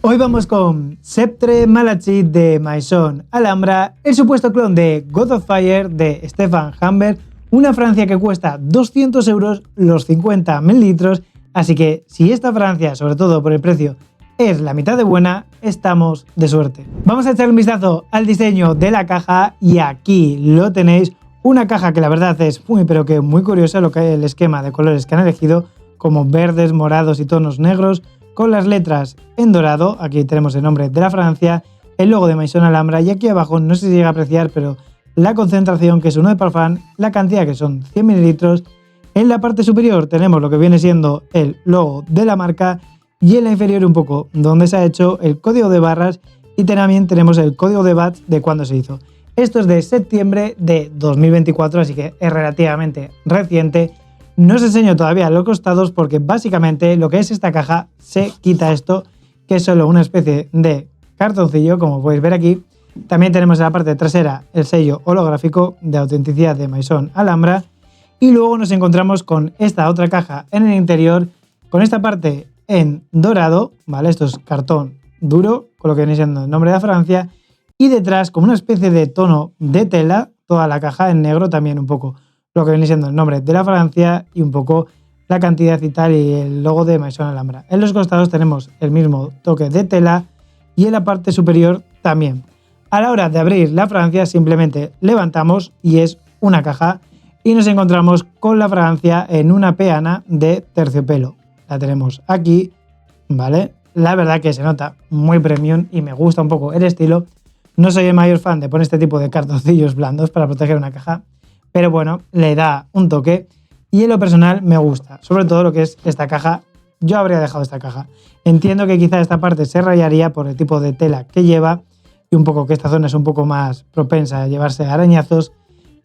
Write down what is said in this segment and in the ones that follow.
Hoy vamos con Sceptre Malachi de Maison Alhambra, el supuesto clon de God of Fire de Stefan Humber, una Francia que cuesta 200 € los 50 ml, así que si esta Francia, sobre todo por el precio, es la mitad de buena, estamos de suerte. Vamos a echar un vistazo al diseño de la caja y aquí lo tenéis, una caja que la verdad es muy pero que muy curiosa lo que es el esquema de colores que han elegido, como verdes, morados y tonos negros, con las letras en dorado. Aquí tenemos el nombre de la Francia, el logo de Maison Alhambra y aquí abajo no sé si llega a apreciar, pero la concentración, que es 1 de parfum, la cantidad que son 100 ml. En la parte superior tenemos lo que viene siendo el logo de la marca y en la inferior un poco donde se ha hecho el código de barras y también tenemos el código de batch de cuándo se hizo. Esto es de septiembre de 2024, así que es relativamente reciente. No os enseño todavía los costados porque básicamente lo que es esta caja se quita esto, que es solo una especie de cartoncillo, como podéis ver aquí. También tenemos en la parte trasera el sello holográfico de autenticidad de Maison Alhambra. Y luego nos encontramos con esta otra caja en el interior, con esta parte en dorado, ¿vale? Esto es cartón duro, con lo que viene siendo el nombre de Francia. Y detrás, como una especie de tono de tela, toda la caja en negro también un poco lo que viene siendo el nombre de la Francia y un poco la cantidad y tal y el logo de Maison Alhambra. En los costados tenemos el mismo toque de tela y en la parte superior también. A la hora de abrir la Francia simplemente levantamos y es una caja y nos encontramos con la Francia en una peana de terciopelo. La tenemos aquí, ¿vale? La verdad que se nota muy premium y me gusta un poco el estilo. No soy el mayor fan de poner este tipo de cartoncillos blandos para proteger una caja, pero bueno, le da un toque y en lo personal me gusta, sobre todo lo que es esta caja. Yo habría dejado esta caja. Entiendo que quizá esta parte se rayaría por el tipo de tela que lleva y un poco que esta zona es un poco más propensa a llevarse arañazos,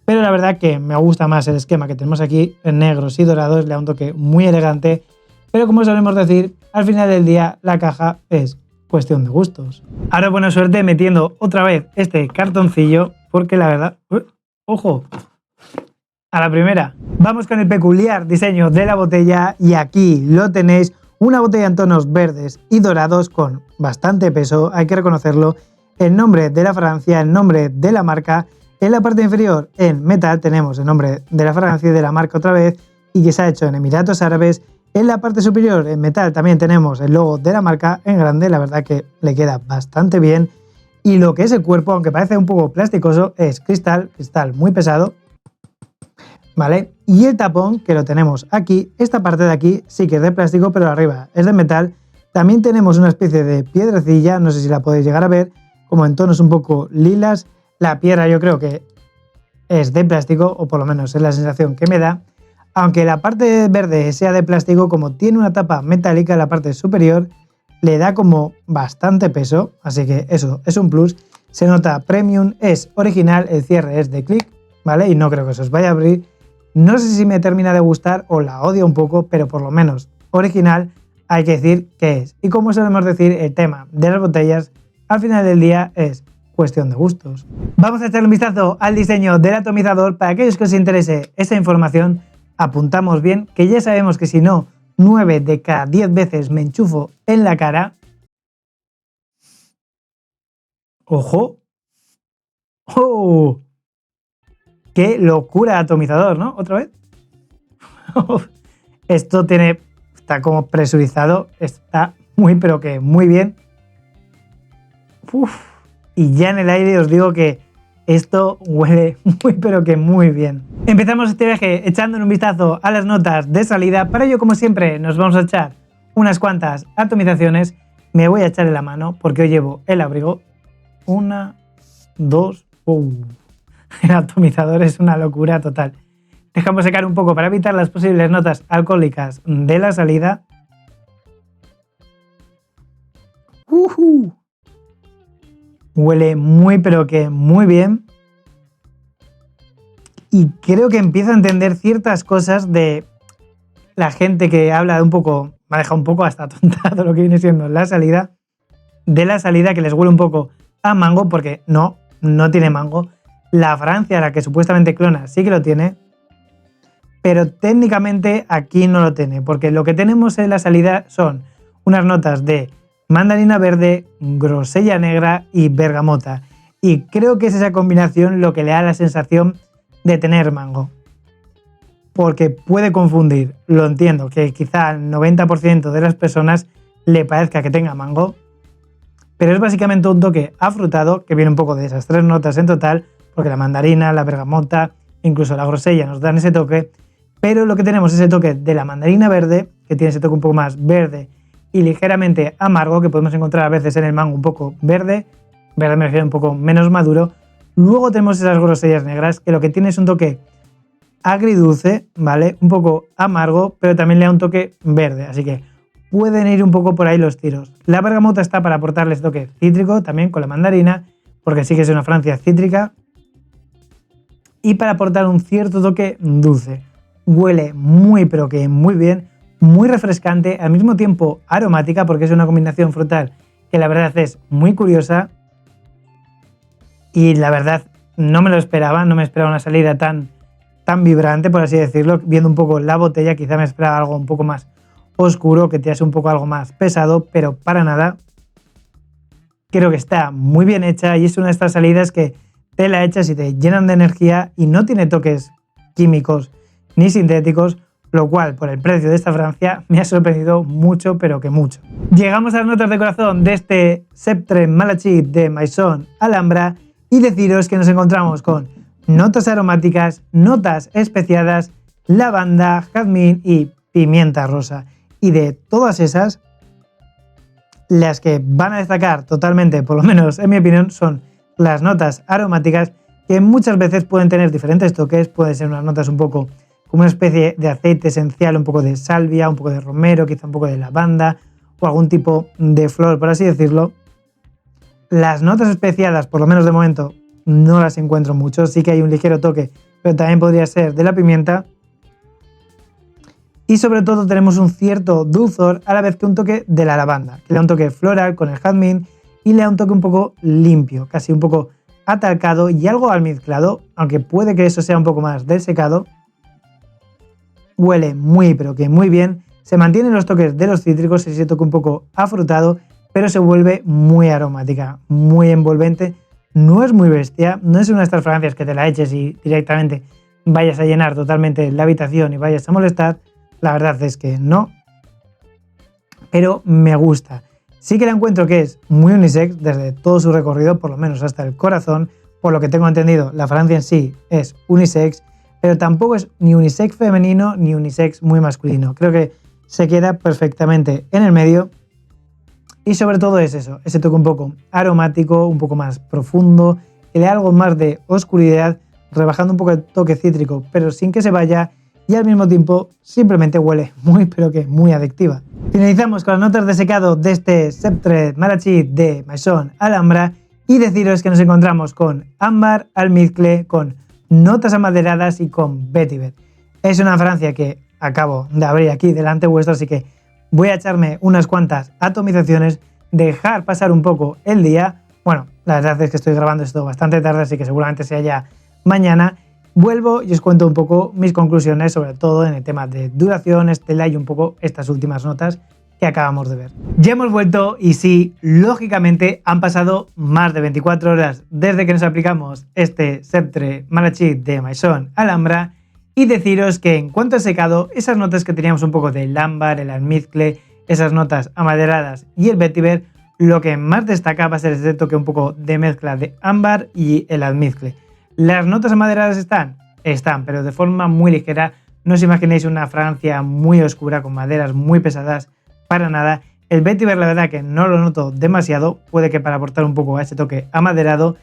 pero la verdad que me gusta más el esquema que tenemos aquí en negros y dorados, le da un toque muy elegante, pero como solemos decir, al final del día la caja es cuestión de gustos. Ahora buena suerte metiendo otra vez este cartoncillo, porque la verdad... ¡Ojo! A la primera. Vamos con el peculiar diseño de la botella y aquí lo tenéis, una botella en tonos verdes y dorados con bastante peso, hay que reconocerlo, el nombre de la Francia, el nombre de la marca, en la parte inferior en metal tenemos el nombre de la Francia y de la marca otra vez y que se ha hecho en Emiratos Árabes, en la parte superior en metal también tenemos el logo de la marca en grande, la verdad que le queda bastante bien y lo que es el cuerpo, aunque parece un poco plasticoso, es cristal muy pesado. ¿Vale? Y el tapón, que lo tenemos aquí, esta parte de aquí sí que es de plástico, pero arriba es de metal. También tenemos una especie de piedrecilla, no sé si la podéis llegar a ver, como en tonos un poco lilas. La piedra yo creo que es de plástico, o por lo menos es la sensación que me da. Aunque la parte verde sea de plástico, como tiene una tapa metálica en la parte superior, le da como bastante peso, así que eso es un plus. Se nota premium, es original, el cierre es de clic, ¿vale? Y no creo que se os vaya a abrir. No sé si me termina de gustar o la odio un poco, pero por lo menos original hay que decir que es. Y como solemos decir, el tema de las botellas al final del día es cuestión de gustos. Vamos a echarle un vistazo al diseño del atomizador. Para aquellos que os interese esa información, apuntamos bien, que ya sabemos que si no, 9 de cada 10 veces me enchufo en la cara. ¡Ojo! ¡Oh! ¡Qué locura atomizador!, ¿no? ¿Otra vez? Esto está como presurizado, está muy pero que muy bien. Uf, y ya en el aire os digo que esto huele muy pero que muy bien. Empezamos este viaje echándole un vistazo a las notas de salida. Para ello, como siempre, nos vamos a echar unas cuantas atomizaciones. Me voy a echar en la mano porque hoy llevo el abrigo. 1, 2... El atomizador es una locura total. Dejamos secar un poco para evitar las posibles notas alcohólicas de la salida. Huele muy pero que muy bien. Y creo que empiezo a entender ciertas cosas de la gente que habla de un poco, me ha dejado un poco hasta atontado lo que viene siendo la salida. De la salida, que les huele un poco a mango, porque no tiene mango. La Francia, la que supuestamente clona, sí que lo tiene, pero técnicamente aquí no lo tiene, porque lo que tenemos en la salida son unas notas de mandarina verde, grosella negra y bergamota. Y creo que es esa combinación lo que le da la sensación de tener mango. Porque puede confundir, lo entiendo, que quizá al 90% de las personas le parezca que tenga mango, pero es básicamente un toque afrutado que viene un poco de esas 3 notas en total, porque la mandarina, la bergamota, incluso la grosella nos dan ese toque, pero lo que tenemos es ese toque de la mandarina verde, que tiene ese toque un poco más verde y ligeramente amargo, que podemos encontrar a veces en el mango un poco verde me refiero un poco menos maduro. Luego tenemos esas grosellas negras, que lo que tiene es un toque agridulce, ¿vale? Un poco amargo, pero también le da un toque verde, así que pueden ir un poco por ahí los tiros. La bergamota está para aportarles toque cítrico, también con la mandarina, porque sí que es una Francia cítrica, y para aportar un cierto toque dulce. Huele muy, pero que muy bien, muy refrescante, al mismo tiempo aromática, porque es una combinación frutal que la verdad es muy curiosa, y la verdad no me lo esperaba, no me esperaba una salida tan vibrante, por así decirlo. Viendo un poco la botella, quizá me esperaba algo un poco más oscuro, que te hace un poco algo más pesado, pero para nada. Creo que está muy bien hecha y es una de estas salidas que te la echas y te llenan de energía y no tiene toques químicos ni sintéticos, lo cual por el precio de esta Francia me ha sorprendido mucho, pero que mucho. Llegamos a las notas de corazón de este Septre Malachit de Maison Alhambra y deciros que nos encontramos con notas aromáticas, notas especiadas, lavanda, jazmín y pimienta rosa. Y de todas esas, las que van a destacar totalmente, por lo menos en mi opinión, son las notas aromáticas, que muchas veces pueden tener diferentes toques. Pueden ser unas notas un poco como una especie de aceite esencial, un poco de salvia, un poco de romero, quizá un poco de lavanda o algún tipo de flor, por así decirlo. Las notas especiadas, por lo menos de momento, no las encuentro mucho. Sí que hay un ligero toque, pero también podría ser de la pimienta. Y sobre todo tenemos un cierto dulzor a la vez que un toque de la lavanda, que le da un toque floral con el jazmín y le da un toque un poco limpio, casi un poco atalcado y algo almizclado, aunque puede que eso sea un poco más desecado. Huele muy, pero que muy bien. Se mantienen los toques de los cítricos, ese toque un poco afrutado, pero se vuelve muy aromática, muy envolvente. No es muy bestia, no es una de estas fragancias que te la eches y directamente vayas a llenar totalmente la habitación y vayas a molestar. La verdad es que no, pero me gusta. Sí que la encuentro que es muy unisex desde todo su recorrido, por lo menos hasta el corazón. Por lo que tengo entendido, la fragancia en sí es unisex, pero tampoco es ni unisex femenino ni unisex muy masculino. Creo que se queda perfectamente en el medio. Y sobre todo es eso, ese toque un poco aromático, un poco más profundo, que le da algo más de oscuridad, rebajando un poco el toque cítrico, pero sin que se vaya, y al mismo tiempo simplemente huele muy, pero que muy adictiva. Finalizamos con las notas de secado de este Septre Malachit de Maison Alhambra y deciros que nos encontramos con ámbar, almizcle, con notas amaderadas y con vetiver. Es una Francia que acabo de abrir aquí delante vuestro, así que voy a echarme unas cuantas atomizaciones, dejar pasar un poco el día. Bueno, la verdad es que estoy grabando esto bastante tarde, así que seguramente sea ya mañana. Vuelvo y os cuento un poco mis conclusiones, sobre todo en el tema de duración, estela y un poco estas últimas notas que acabamos de ver. Ya hemos vuelto y sí, lógicamente han pasado más de 24 horas desde que nos aplicamos este Septre Malachit de Maison Alhambra. Y deciros que en cuanto a secado, esas notas que teníamos un poco del ámbar, el almizcle, esas notas amaderadas y el vetiver, lo que más destaca va a ser ese toque un poco de mezcla de ámbar y el almizcle. ¿Las notas amaderadas están? Están, pero de forma muy ligera. No os imaginéis una fragancia muy oscura con maderas muy pesadas, para nada. El vetiver la verdad que no lo noto demasiado, puede que para aportar un poco a ese toque amaderado.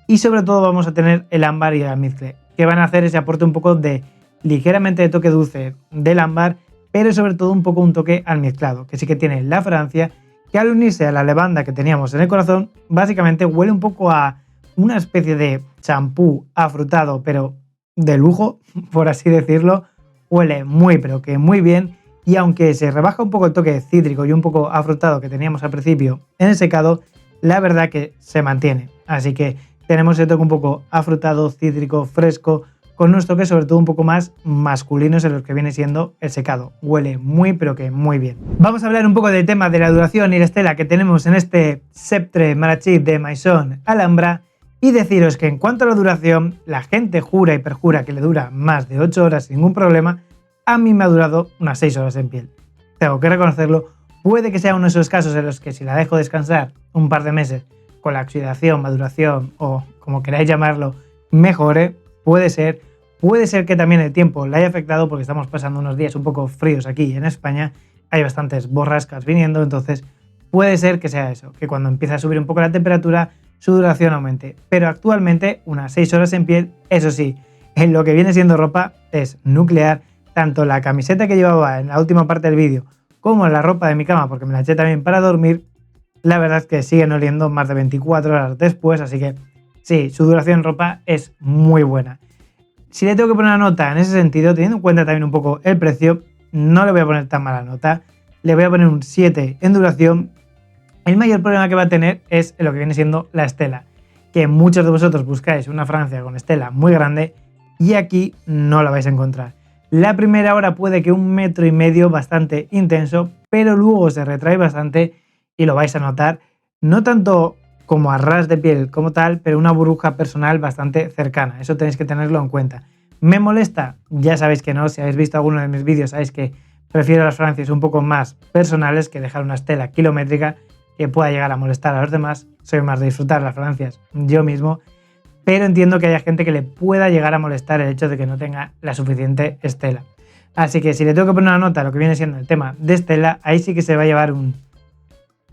Y sobre todo vamos a tener el ámbar y el almizcle, que van a hacer ese aporte un poco de ligeramente de toque dulce del ámbar, pero sobre todo un poco un toque almizclado, que sí que tiene la fragancia, que al unirse a la lavanda que teníamos en el corazón, básicamente huele un poco a una especie de champú afrutado, pero de lujo, por así decirlo. Huele muy, pero que muy bien, y aunque se rebaja un poco el toque cítrico y un poco afrutado que teníamos al principio en el secado, la verdad que se mantiene. Así que tenemos ese toque un poco afrutado, cítrico, fresco, con unos toques sobre todo un poco más masculinos en los que viene siendo el secado. Huele muy pero que muy bien. Vamos a hablar un poco del tema de la duración y la estela que tenemos en este Sceptre Malachite de Maison Alhambra y deciros que en cuanto a la duración, la gente jura y perjura que le dura más de 8 horas sin ningún problema. A mí me ha durado unas 6 horas en piel. Tengo que reconocerlo, puede que sea uno de esos casos en los que si la dejo descansar un par de meses con la oxidación, maduración o como queráis llamarlo, mejore, puede ser que también el tiempo le haya afectado porque estamos pasando unos días un poco fríos aquí en España, hay bastantes borrascas viniendo, entonces puede ser que sea eso, que cuando empieza a subir un poco la temperatura su duración aumente, pero actualmente unas 6 horas en piel, eso sí, en lo que viene siendo ropa es nuclear, tanto la camiseta que llevaba en la última parte del vídeo como la ropa de mi cama, porque me la eché también para dormir, la verdad es que siguen oliendo más de 24 horas después, así que sí, su duración en ropa es muy buena. Si le tengo que poner una nota en ese sentido, teniendo en cuenta también un poco el precio, no le voy a poner tan mala nota. Le voy a poner un 7 en duración. El mayor problema que va a tener es lo que viene siendo la estela, que muchos de vosotros buscáis una Francia con estela muy grande y aquí no la vais a encontrar. La primera hora puede que 1,5 metros bastante intenso, pero luego se retrae bastante y lo vais a notar, no tanto como a ras de piel como tal, pero una burbuja personal bastante cercana. Eso tenéis que tenerlo en cuenta. ¿Me molesta? Ya sabéis que no. Si habéis visto alguno de mis vídeos sabéis que prefiero las Francias un poco más personales que dejar una estela kilométrica que pueda llegar a molestar a los demás. Soy más de disfrutar las Francias yo mismo, pero entiendo que haya gente que le pueda llegar a molestar el hecho de que no tenga la suficiente estela. Así que si le tengo que poner una nota a lo que viene siendo el tema de estela, ahí sí que se va a llevar un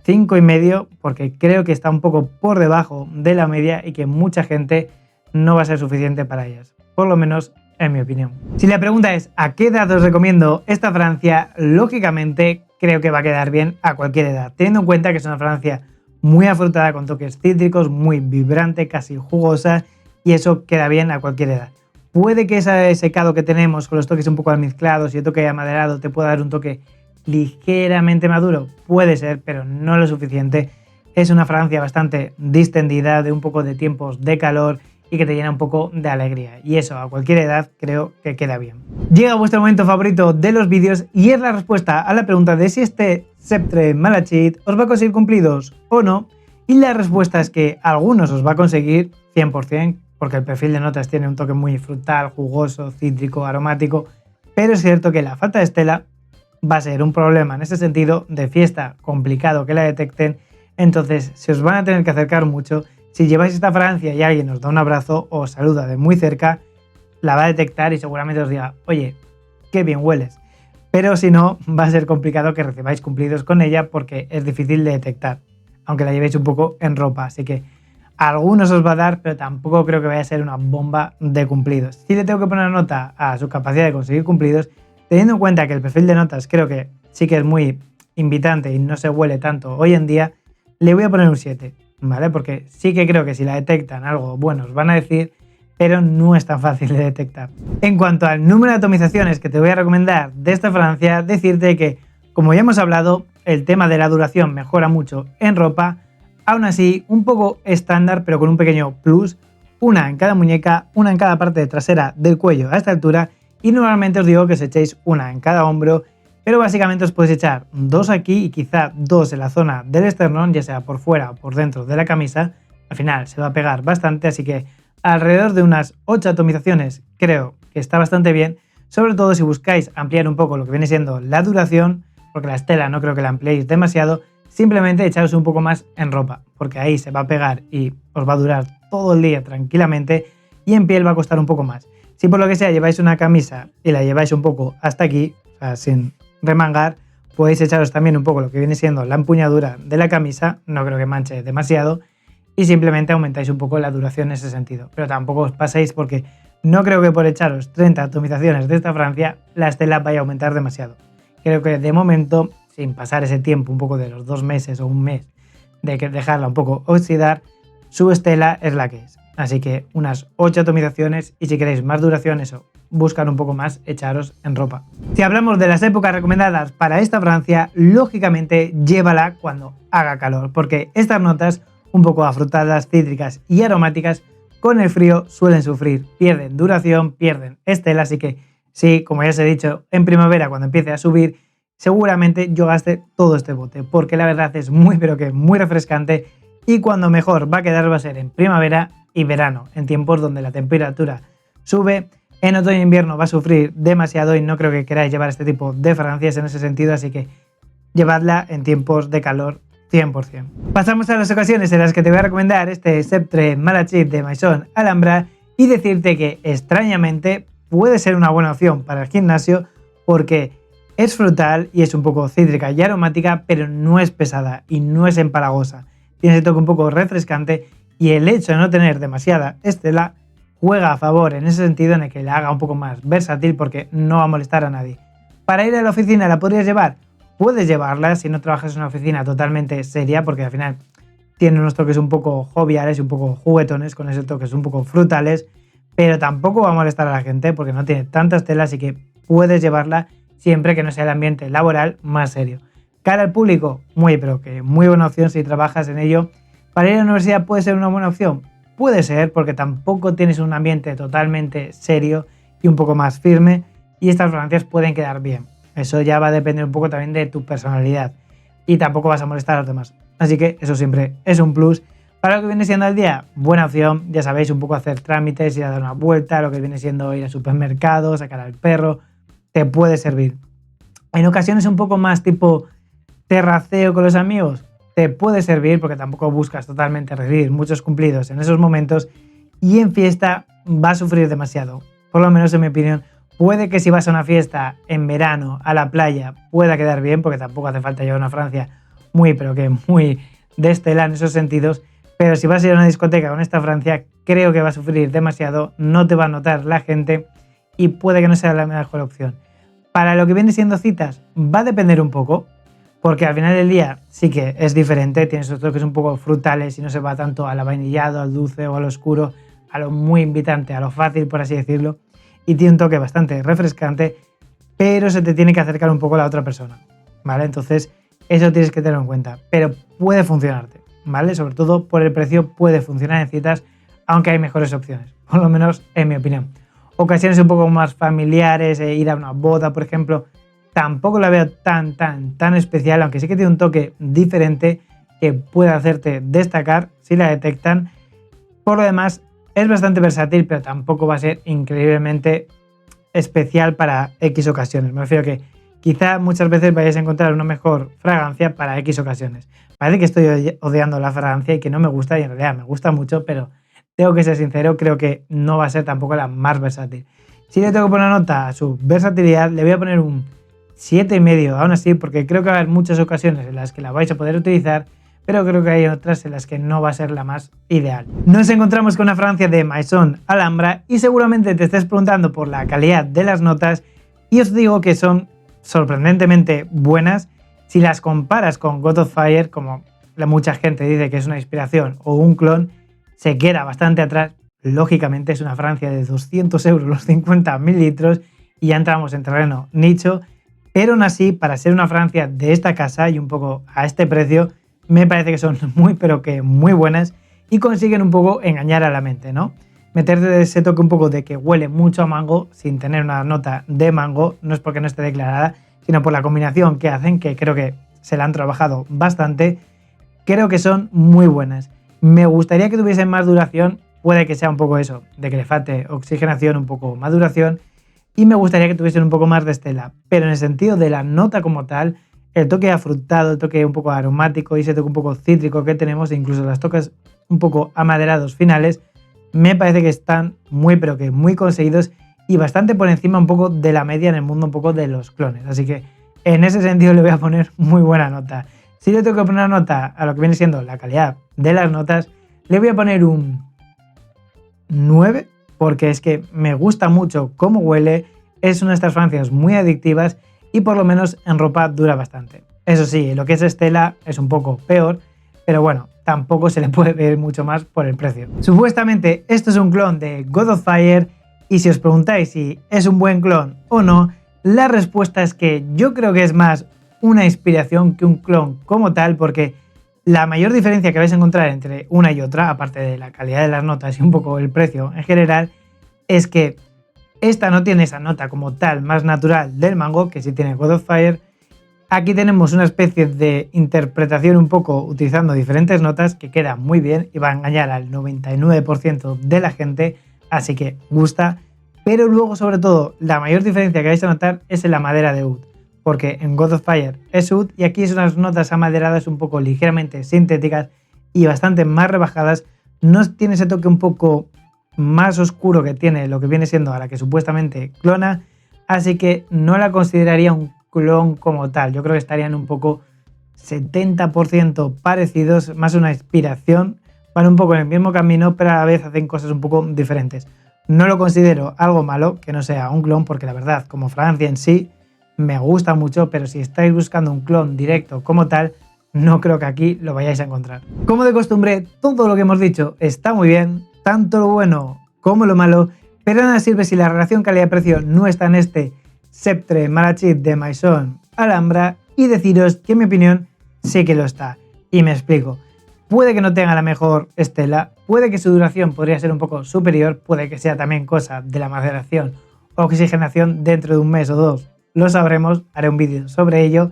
5,5 porque creo que está un poco por debajo de la media y que mucha gente no va a ser suficiente para ellas, por lo menos en mi opinión. Si la pregunta es ¿a qué edad os recomiendo esta Francia? Lógicamente creo que va a quedar bien a cualquier edad, teniendo en cuenta que es una Francia muy afrutada con toques cítricos, muy vibrante, casi jugosa y eso queda bien a cualquier edad. Puede que ese secado que tenemos con los toques un poco almizclados y el toque amaderado te pueda dar un toque ligeramente maduro, puede ser, pero no lo suficiente. Es una Francia bastante distendida, de un poco de tiempos de calor y que te llena un poco de alegría. Y eso a cualquier edad creo que queda bien. Llega vuestro momento favorito de los vídeos y es la respuesta a la pregunta de si este Sceptre Malachite os va a conseguir cumplidos o no. Y la respuesta es que algunos os va a conseguir 100%, porque el perfil de notas tiene un toque muy frutal, jugoso, cítrico, aromático. Pero es cierto que la falta de estela va a ser un problema en ese sentido de fiesta, complicado que la detecten, entonces se os van a tener que acercar mucho. Si lleváis esta Francia y alguien os da un abrazo o os saluda de muy cerca, la va a detectar y seguramente os diga, oye, qué bien hueles. Pero si no, va a ser complicado que recibáis cumplidos con ella porque es difícil de detectar, aunque la llevéis un poco en ropa, así que a algunos os va a dar, pero tampoco creo que vaya a ser una bomba de cumplidos. Si le tengo que poner nota a su capacidad de conseguir cumplidos, teniendo en cuenta que el perfil de notas creo que sí que es muy invitante y no se huele tanto hoy en día, le voy a poner un 7, ¿vale? Porque sí que creo que si la detectan algo bueno os van a decir, pero no es tan fácil de detectar. En cuanto al número de atomizaciones que te voy a recomendar de esta Francia, decirte que, como ya hemos hablado, el tema de la duración mejora mucho en ropa, aún así un poco estándar pero con un pequeño plus, una en cada muñeca, una en cada parte trasera del cuello a esta altura. Y normalmente os digo que os echéis una en cada hombro, pero básicamente os podéis echar 2 aquí y quizá 2 en la zona del esternón, ya sea por fuera o por dentro de la camisa. Al final se va a pegar bastante, así que alrededor de unas 8 atomizaciones creo que está bastante bien, sobre todo si buscáis ampliar un poco lo que viene siendo la duración, porque la estela no creo que la ampliéis demasiado, simplemente echaros un poco más en ropa, porque ahí se va a pegar y os va a durar todo el día tranquilamente y en piel va a costar un poco más. Si por lo que sea lleváis una camisa y la lleváis un poco hasta aquí, o sea, sin remangar, podéis echaros también un poco lo que viene siendo la empuñadura de la camisa, no creo que manche demasiado, y simplemente aumentáis un poco la duración en ese sentido. Pero tampoco os paséis porque no creo que por echaros 30 atomizaciones de esta Francia la estela vaya a aumentar demasiado. Creo que de momento, sin pasar ese tiempo un poco de los 2 meses o un mes de que dejarla un poco oxidar, su estela es la que es. Así que unas 8 atomizaciones y si queréis más duración, eso, buscar un poco más, echaros en ropa. Si hablamos de las épocas recomendadas para esta Francia, lógicamente llévala cuando haga calor, porque estas notas un poco afrutadas, cítricas y aromáticas con el frío suelen sufrir, pierden duración, pierden estela, así que sí, como ya os he dicho, en primavera cuando empiece a subir, seguramente yo gaste todo este bote, porque la verdad es muy pero que muy refrescante y cuando mejor va a quedar va a ser en primavera y verano, en tiempos donde la temperatura sube. En otoño e invierno va a sufrir demasiado y no creo que queráis llevar este tipo de fragancias en ese sentido, así que llevadla en tiempos de calor 100%. Pasamos a las ocasiones en las que te voy a recomendar este Septre Malachit de Maison Alhambra y decirte que extrañamente puede ser una buena opción para el gimnasio porque es frutal y es un poco cítrica y aromática, pero no es pesada y no es empalagosa. Tiene ese toque un poco refrescante y el hecho de no tener demasiada estela juega a favor en ese sentido en el que la haga un poco más versátil porque no va a molestar a nadie. Para ir a la oficina la podrías llevar. Puedes llevarla si no trabajas en una oficina totalmente seria, porque al final tiene unos toques un poco joviales y un poco juguetones, con esos toques un poco frutales, pero tampoco va a molestar a la gente porque no tiene tantas telas, así que puedes llevarla siempre que no sea el ambiente laboral más serio. Cara al público, muy pero que muy buena opción si trabajas en ello. Para ir a la universidad puede ser una buena opción, puede ser porque tampoco tienes un ambiente totalmente serio y un poco más firme y estas fragancias pueden quedar bien. Eso ya va a depender un poco también de tu personalidad y tampoco vas a molestar a los demás. Así que eso siempre es un plus. Para lo que viene siendo el día, buena opción, ya sabéis, un poco hacer trámites, ir a dar una vuelta, lo que viene siendo ir al supermercado, sacar al perro, te puede servir. En ocasiones un poco más tipo terraceo con los amigos, te puede servir porque tampoco buscas totalmente recibir muchos cumplidos en esos momentos y en fiesta va a sufrir demasiado. Por lo menos en mi opinión, puede que si vas a una fiesta en verano a la playa pueda quedar bien porque tampoco hace falta llevar una Francia muy pero que muy de estela en esos sentidos, pero si vas a ir a una discoteca con esta Francia creo que va a sufrir demasiado, no te va a notar la gente y puede que no sea la mejor opción. Para lo que viene siendo citas va a depender un poco, porque al final del día sí que es diferente, tiene esos toques un poco frutales y no se va tanto al vainillado, al dulce o al oscuro, a lo muy invitante, a lo fácil por así decirlo, y tiene un toque bastante refrescante, pero se te tiene que acercar un poco a la otra persona, ¿vale? Entonces eso tienes que tenerlo en cuenta, pero puede funcionarte, ¿vale? Sobre todo por el precio puede funcionar en citas, aunque hay mejores opciones, por lo menos en mi opinión. Ocasiones un poco más familiares, ir a una boda, por ejemplo, tampoco la veo tan especial, aunque sí que tiene un toque diferente que puede hacerte destacar si la detectan. Por lo demás, es bastante versátil, pero tampoco va a ser increíblemente especial para X ocasiones. Me refiero que quizá muchas veces vayáis a encontrar una mejor fragancia para X ocasiones. Parece que estoy odiando la fragancia y que no me gusta, y en realidad me gusta mucho, pero tengo que ser sincero, creo que no va a ser tampoco la más versátil. Si le tengo que poner una nota a su versatilidad, le voy a poner un 7,5, aún así, porque creo que va a haber muchas ocasiones en las que la vais a poder utilizar, pero creo que hay otras en las que no va a ser la más ideal. Nos encontramos con una fragancia de Maison Alhambra y seguramente te estés preguntando por la calidad de las notas y os digo que son sorprendentemente buenas si las comparas con God of Fire, como mucha gente dice que es una inspiración o un clon, se queda bastante atrás. Lógicamente es una fragancia de 200 euros los 50 mililitros y ya entramos en terreno nicho, pero aún así, para ser una fragancia de esta casa y un poco a este precio, me parece que son muy pero que muy buenas y consiguen un poco engañar a la mente, ¿no? Meterte ese toque un poco de que huele mucho a mango sin tener una nota de mango, no es porque no esté declarada, sino por la combinación que hacen, que creo que se la han trabajado bastante. Creo que son muy buenas. Me gustaría que tuviesen más duración, puede que sea un poco eso, de que le falte oxigenación, un poco más duración, y me gustaría que tuviesen un poco más de estela, pero en el sentido de la nota como tal, el toque afrutado, el toque un poco aromático y ese toque un poco cítrico que tenemos, e incluso las toques un poco amaderados finales, me parece que están muy pero que muy conseguidos y bastante por encima un poco de la media en el mundo un poco de los clones, así que en ese sentido le voy a poner muy buena nota. Si le tengo que poner una nota a lo que viene siendo la calidad de las notas, le voy a poner un 9, porque es que me gusta mucho cómo huele, es una de estas fragancias muy adictivas y por lo menos en ropa dura bastante. Eso sí, lo que es estela es un poco peor, pero bueno, tampoco se le puede pedir mucho más por el precio. Supuestamente esto es un clon de God of Fire y si os preguntáis si es un buen clon o no, la respuesta es que yo creo que es más una inspiración que un clon como tal, porque La mayor diferencia que vais a encontrar entre una y otra, aparte de la calidad de las notas y un poco el precio en general, es que esta no tiene esa nota como tal más natural del mango, que sí tiene God of Fire. Aquí tenemos una especie de interpretación un poco utilizando diferentes notas que queda muy bien y va a engañar al 99% de la gente, así que gusta. Pero luego, sobre todo, la mayor diferencia que vais a notar es en la madera de oud, porque en God of Fire es oud y aquí son unas notas amaderadas un poco ligeramente sintéticas y bastante más rebajadas. No tiene ese toque un poco más oscuro que tiene lo que viene siendo a la que supuestamente clona, así que no la consideraría un clon como tal. Yo creo que estarían un poco 70% parecidos, más una inspiración, van un poco en el mismo camino, pero a la vez hacen cosas un poco diferentes. No lo considero algo malo que no sea un clon, porque la verdad, como Francia en sí, me gusta mucho, pero si estáis buscando un clon directo como tal, no creo que aquí lo vayáis a encontrar. Como de costumbre, todo lo que hemos dicho está muy bien, tanto lo bueno como lo malo, pero nada sirve si la relación calidad-precio no está en este Sceptre Malachite de Maison Alhambra, y deciros que en mi opinión sí que lo está. Y me explico. Puede que no tenga la mejor estela, puede que su duración podría ser un poco superior, puede que sea también cosa de la maceración o oxigenación dentro de un mes o dos. Lo sabremos, haré un vídeo sobre ello.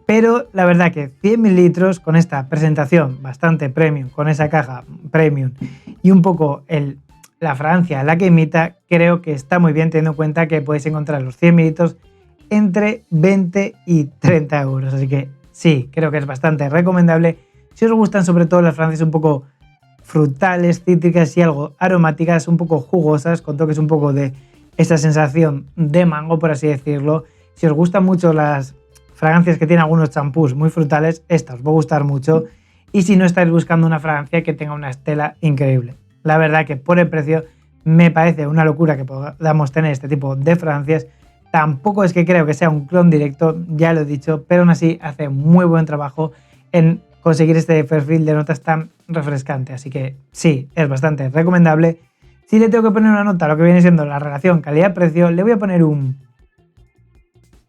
Pero la verdad que 100 mililitros con esta presentación bastante premium, con esa caja premium y un poco la fragancia la que imita, creo que está muy bien teniendo en cuenta que podéis encontrar los 100 mililitros entre 20 y 30 euros. Así que sí, creo que es bastante recomendable. Si os gustan sobre todo las fragancias un poco frutales, cítricas y algo aromáticas, un poco jugosas, con toques un poco de esa sensación de mango, por así decirlo. Si os gustan mucho las fragancias que tienen algunos champús muy frutales, esta os va a gustar mucho. Y si no estáis buscando una fragancia que tenga una estela increíble. La verdad que por el precio me parece una locura que podamos tener este tipo de fragancias. Tampoco es que creo que sea un clon directo, ya lo he dicho, pero aún así hace muy buen trabajo en conseguir este perfil de notas tan refrescante. Así que sí, es bastante recomendable. Si le tengo que poner una nota a lo que viene siendo la relación calidad-precio, le voy a poner un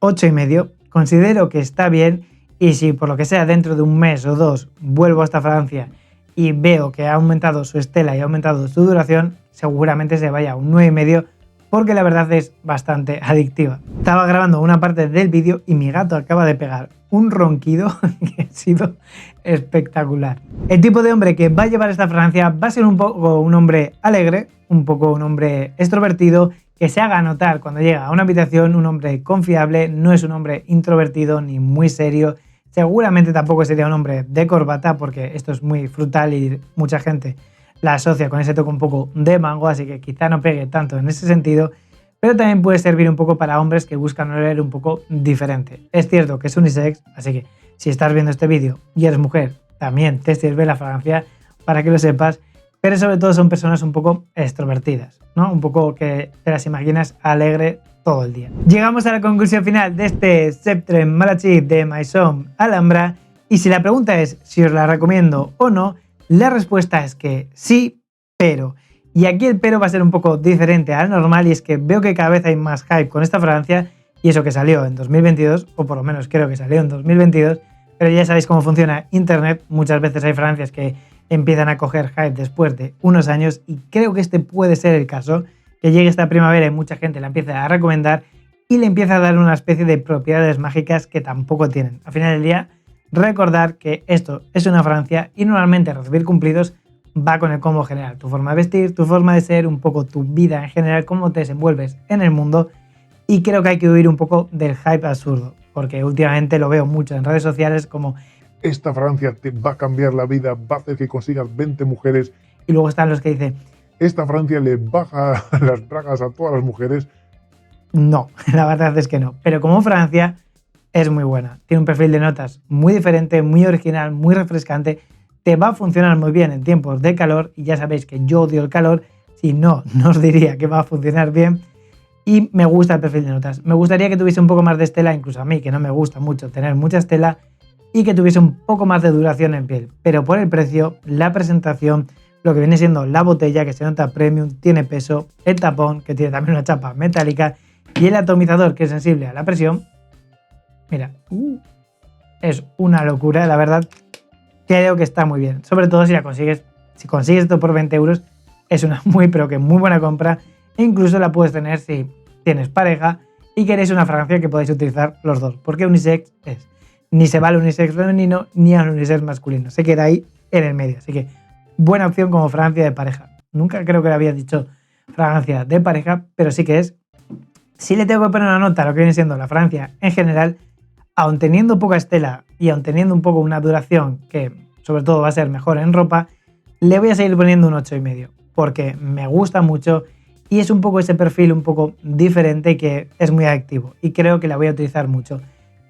8,5. Considero que está bien, y si por lo que sea dentro de un mes o dos vuelvo a esta Francia y veo que ha aumentado su estela y ha aumentado su duración, seguramente se vaya a un 9,5, porque la verdad es bastante adictiva. Estaba grabando una parte del vídeo y mi gato acaba de pegar un ronquido que ha sido espectacular. El tipo de hombre que va a llevar esta fragancia va a ser un poco un hombre alegre, un poco un hombre extrovertido, que se haga notar cuando llega a una habitación, un hombre confiable, no es un hombre introvertido ni muy serio. Seguramente tampoco sería un hombre de corbata, porque esto es muy frutal y mucha gente la asocia con ese toque un poco de mango, así que quizá no pegue tanto en ese sentido, pero también puede servir un poco para hombres que buscan un oler un poco diferente. Es cierto que es unisex, así que si estás viendo este vídeo y eres mujer, también te sirve la fragancia para que lo sepas, pero sobre todo son personas un poco extrovertidas, ¿no? Un poco que te las imaginas alegre todo el día. Llegamos a la conclusión final de este Sceptre Malachite de Maison Alhambra, y si la pregunta es si os la recomiendo o no, la respuesta es que sí, pero. Y aquí el pero va a ser un poco diferente al normal, y es que veo que cada vez hay más hype con esta fragancia, y eso que salió en 2022, o por lo menos creo que salió en 2022, pero ya sabéis cómo funciona internet, muchas veces hay fragancias que empiezan a coger hype después de unos años, y creo que este puede ser el caso, que llegue esta primavera y mucha gente la empieza a recomendar y le empieza a dar una especie de propiedades mágicas que tampoco tienen. Al final del día, recordar que esto es una fragancia y normalmente recibir cumplidos va con el combo general, tu forma de vestir, tu forma de ser, un poco tu vida en general, cómo te desenvuelves en el mundo, y creo que hay que huir un poco del hype absurdo, porque últimamente lo veo mucho en redes sociales como esta fragancia te va a cambiar la vida, va a hacer que consigas 20 mujeres. Y luego están los que dicen, esta fragancia le baja las bragas a todas las mujeres. No, la verdad es que no, pero como fragancia es muy buena, tiene un perfil de notas muy diferente, muy original, muy refrescante, te va a funcionar muy bien en tiempos de calor, y ya sabéis que yo odio el calor, si no, no os diría que va a funcionar bien, y me gusta el perfil de notas. Me gustaría que tuviese un poco más de estela, incluso a mí, que no me gusta mucho tener mucha estela, y que tuviese un poco más de duración en piel, pero por el precio, la presentación, lo que viene siendo la botella, que se nota premium, tiene peso, el tapón, que tiene también una chapa metálica, y el atomizador, que es sensible a la presión, mira, es una locura, la verdad. creo que está muy bien. Sobre todo si consigues esto por 20 euros, es una muy pero que muy buena compra. E incluso la puedes tener si tienes pareja y queréis una fragancia que podáis utilizar los dos. Porque unisex es. Ni se va al unisex femenino ni al unisex masculino. Se queda ahí en el medio. Así que buena opción como fragancia de pareja. Nunca creo que le había dicho fragancia de pareja, pero sí que es. Si le tengo que poner una nota a lo que viene siendo la fragancia en general, aun teniendo poca estela y aun teniendo un poco una duración que sobre todo va a ser mejor en ropa, le voy a seguir poniendo un 8,5 porque me gusta mucho y es un poco ese perfil un poco diferente que es muy adictivo y creo que la voy a utilizar mucho.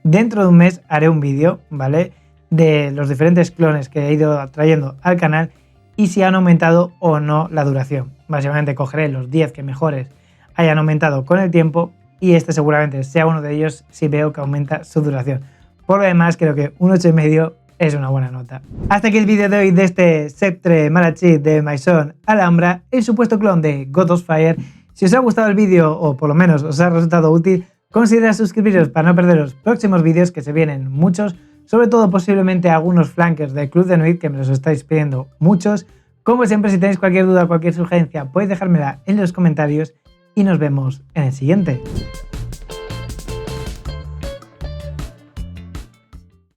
Dentro de un mes haré un vídeo, ¿vale?, de los diferentes clones que he ido trayendo al canal y si han aumentado o no la duración. Básicamente cogeré los 10 que mejores hayan aumentado con el tiempo y este seguramente sea uno de ellos si veo que aumenta su duración. Por lo demás, creo que un 8,5 es una buena nota. Hasta aquí el vídeo de hoy de este Sceptre Malachite de Maison Alhambra, el supuesto clon de God of Fire. Si os ha gustado el vídeo o por lo menos os ha resultado útil, considerad suscribiros para no perder los próximos vídeos, que se vienen muchos, sobre todo posiblemente algunos flankers del Club de Nuit que me los estáis pidiendo muchos. Como siempre, si tenéis cualquier duda o cualquier sugerencia podéis dejármela en los comentarios y nos vemos en el siguiente.